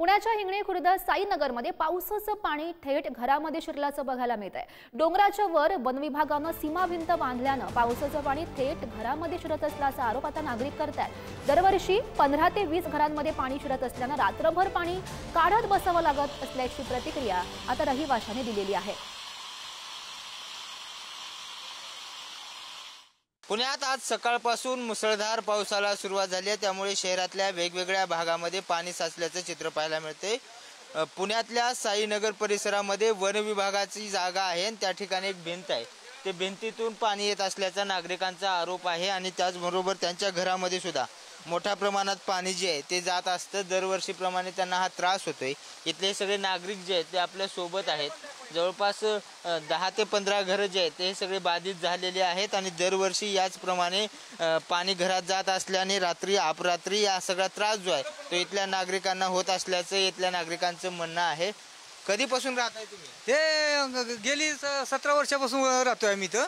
पुण्याच्या हिंगणी खुर्द साईनगरमध्ये पावसाचं पाणी थेट घरामध्ये शिरल्याचं बघायला मिळतंय। डोंगराच्या वर वन विभागानं सीमा भिंत बांधल्यानं पावसाचं पाणी थेट घरामध्ये शिरत असल्याचा आरोप आता नागरिक करतात। दरवर्षी 15 ते 20 घरांमध्ये पाणी शिरत असल्यानं रात्रभर पाणी काढत बसावं लागत असल्याची प्रतिक्रिया आता रहिवाशांनी दिलेली आहे। पुण्यात आज सकाळपासून मुसळधार पावसाला सुरुवात झाली आहे, त्यामुळे शहरातल्या वेगवेगळ्या भागामध्ये पाणी साचल्याचं चित्र पाहायला मिळते। पुण्यातल्या साईनगर परिसरामध्ये वन विभागाची जागा आहे आणि त्या ठिकाणी एक भिंत आहे, ते भिंतीतून पाणी येत असल्याचा नागरिकांचा आरोप आहे आणि त्याचबरोबर त्यांच्या घरामध्ये सुद्धा मोठ्या प्रमाणात पाणी जे आहे ते जात असतं। दरवर्षीप्रमाणे त्यांना हा त्रास होतोय। इथले सगळे नागरिक जे आहेत ते आपल्या सोबत आहेत। जवळपास 10 ते 15 घरं जे आहेत ते सगळे बाधित झालेले आहेत आणि दरवर्षी याचप्रमाणे पाणी घरात जात असल्याने रात्री अपरात्री या सगळा त्रास जो आहे तो इथल्या नागरिकांना होत असल्याचं इथल्या नागरिकांचं म्हणणं आहे। कधीपासून राहताय तुम्ही? हे गेली 17 वर्षापासून राहतोय आम्ही इथं,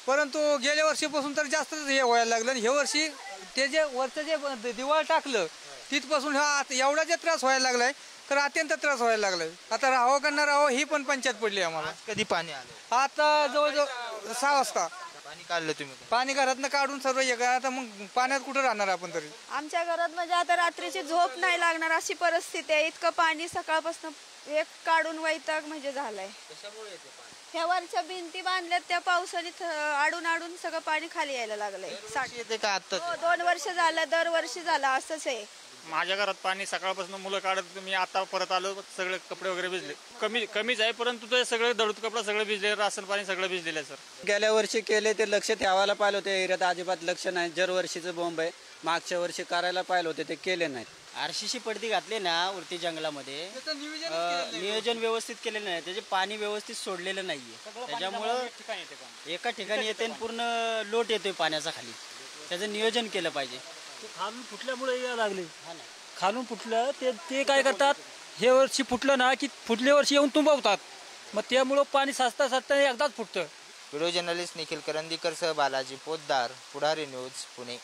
परंतु गेल्या वर्षीपासून तर जास्तच हे व्हायला लागलं आणि हे वर्षी ते जे वरचं जे दिवाळ टाकलं तिथपासून हा एवढा जे त्रास व्हायला लागलाय तर अत्यंत त्रास व्हायला लागलाय। आता राहावं का न राहावं ही पण पंचायत पडली आम्हाला। कधी पाणी आलं? आता जवळजवळ 6 वाजता पाणी काढलं तुम्ही? पाणी घरातनं काढून सर्व हे करा, आता मग पाण्यात कुठं राहणार आपण तरी? आमच्या घरात म्हणजे आता रात्रीची झोप नाही लागणार अशी परिस्थिती आहे। इतकं पाणी सकाळपासून एक काढून वैताग म्हणजे झालाय। कशामुळे येते पाणी? ह्या वरच्या भिंती बांधल्यात त्या पावसाने आडून आडून सगळं पाणी खाली यायला लागलंय। येते का आता? 2 वर्ष झालं, दरवर्षी झालं असंच आहे। माझ्या घरात पाणी सकाळपासून मुलं काढत मी आता परत आलो, सगळे कपडे वगैरे भिजले। कमीच आहे, परंतु ते सगळे दळूत कपडा सगळे भिजले, राशन पाणी सगळं भिजलेलं आहे सर। गेल्या वर्षी केले ते लक्ष ठेवायला पाहिलं होते, एरियात अजिबात लक्ष नाही। दरवर्षीचं बॉम्ब आहे, मागच्या वर्षी करायला पाहिलं होते ते केले नाहीत। आरसीसी पडदी घातली ना वरती जंगलामध्ये, नियोजन व्यवस्थित केलेलं नाही, त्याचे पाणी व्यवस्थित सोडलेलं नाहीये, त्याच्यामुळं एका ठिकाणी येते पूर्ण लोट येतोय पाण्याचा खाली। त्याचं नियोजन केलं पाहिजे। खालून फुटल्यामुळे यायला लागले, खालून फुटलं ते काय करतात, हे वर्षी फुटलं ना की पुढल्या वर्षी येऊन तुंबवतात, मग त्यामुळं पाणी साचता एकदाच फुटतं। व्हिडिओ जर्नलिस्ट निखिल करंदीकर सह बालाजी पोद्दार, पुढारी न्यूज, पुणे।